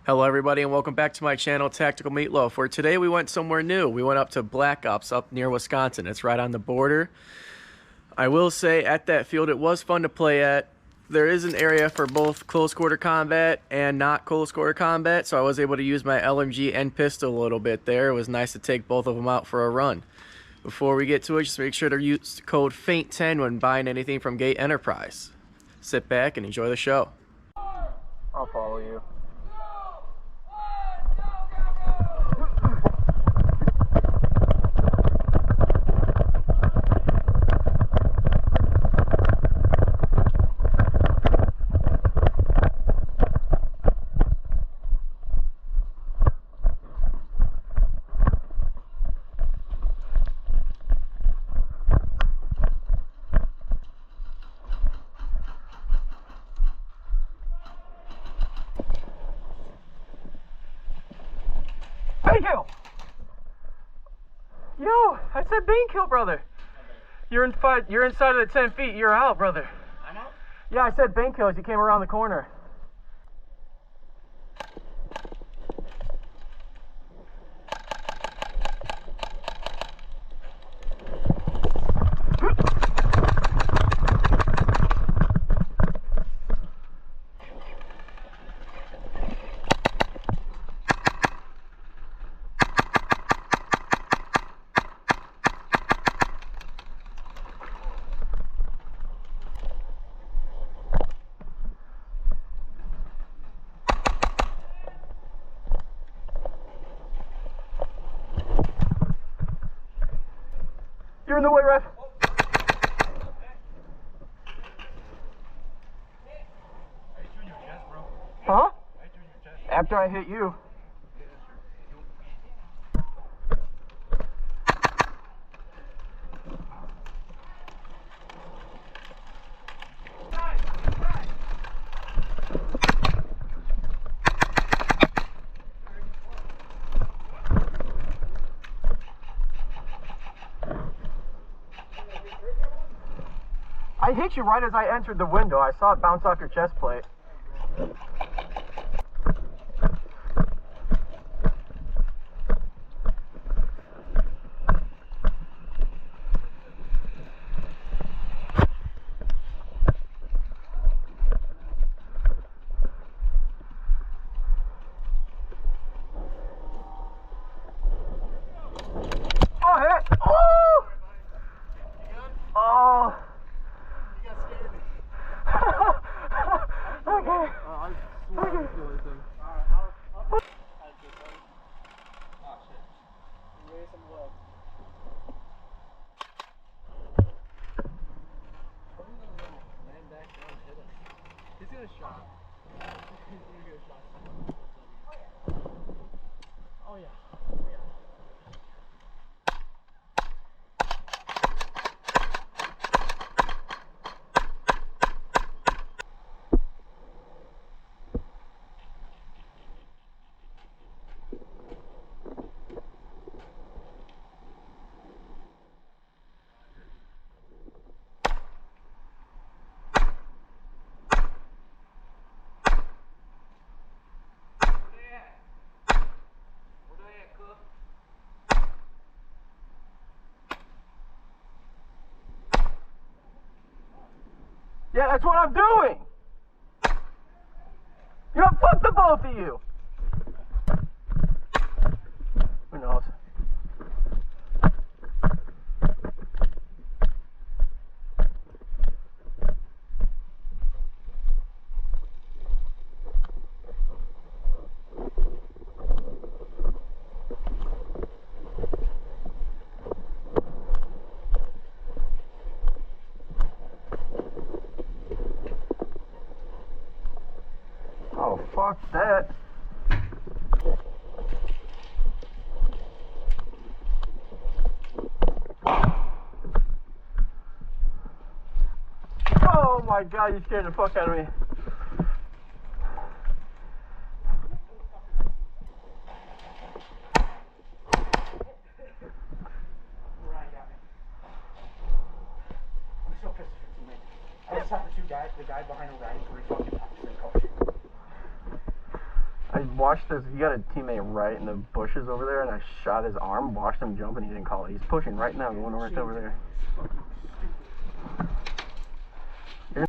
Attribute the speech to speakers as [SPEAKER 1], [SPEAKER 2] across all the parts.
[SPEAKER 1] Hello everybody and welcome back to my channel Tactical Meatloaf, where today we went somewhere new. We went up to Black Ops up near Wisconsin. It's right on the border. I will say at that field it was fun to play at. There is an area for both close quarter combat and not close quarter combat, so I was able to use my LMG and pistol a little bit there. It was nice to take both of them out for a run. Before we get to it, just make sure to use code FAINT10 when buying anything from Gate Enterprise. Sit back and enjoy the show. I'll follow you. Bane kill! Yo, I said bane kill, brother. You're inside of the 10 feet. You're out, brother.
[SPEAKER 2] I'm out?
[SPEAKER 1] Yeah, I said bane kill as you came around the corner. You're in the way, ref. Huh? After I hit you. I hit you right as I entered the window. I saw it bounce off your chest plate. Oh, hit! Oh! Oh! Okay.
[SPEAKER 2] He's gonna shot. He's gonna get a shot. Oh yeah.
[SPEAKER 1] Yeah, that's what I'm doing! You know, fuck the both of you! Who knows? Oh, fuck that. Oh my god, you scared the fuck out of me.
[SPEAKER 2] Ryan got me. I'm so pissed at your teammate. I just shot the guy behind Orion for his fucking opposite coach.
[SPEAKER 3] I watched this. He got a teammate right in the bushes over there, and I shot his arm, watched him jump, and he didn't call it. He's pushing right now, going right over there.
[SPEAKER 2] You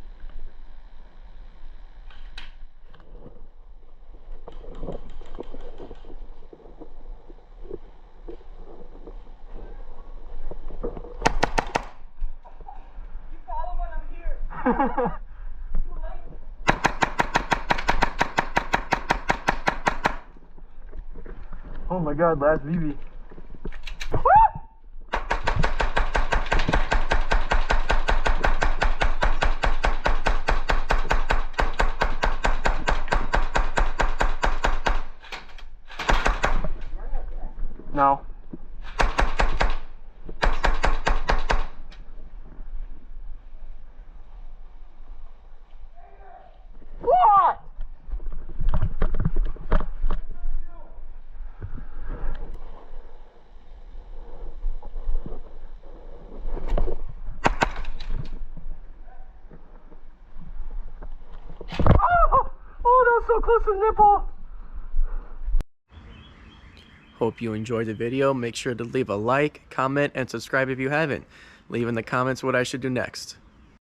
[SPEAKER 2] follow when I'm here.
[SPEAKER 3] Oh my god, last BB. No. What? Oh, that was so close to the nipple.
[SPEAKER 1] Hope you enjoyed the video. Make sure to leave a like, comment, and subscribe if you haven't. Leave in the comments what I should do next.